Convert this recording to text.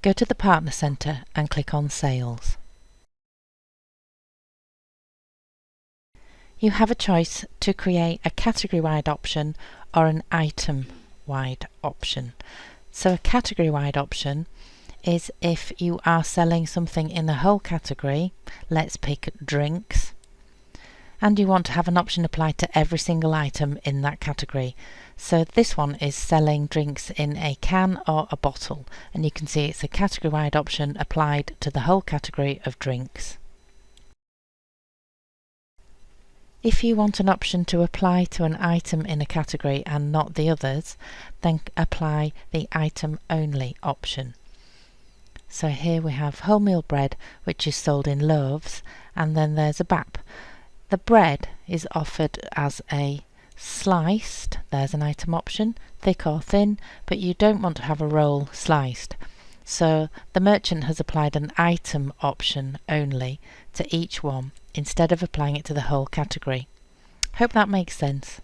Go to the Partner Centre and click on Sales. You have a choice to create a category-wide option or an item-wide option. So a category-wide option is if you are selling something in a whole category, let's pick drinks, and you want to have an option applied to every single item in that category. So this one is selling drinks in a can or a bottle, and you can see it's a category-wide option applied to the whole category of drinks. If you want an option to apply to an item in a category and not the others, then apply the item only option. So here we have wholemeal bread, which is sold in loaves, and then there's a BAP. The bread is offered as a sliced, there's an item option, thick or thin, but you don't want to have a roll sliced. So the merchant has applied an item option only to each one instead of applying it to the whole category. Hope that makes sense.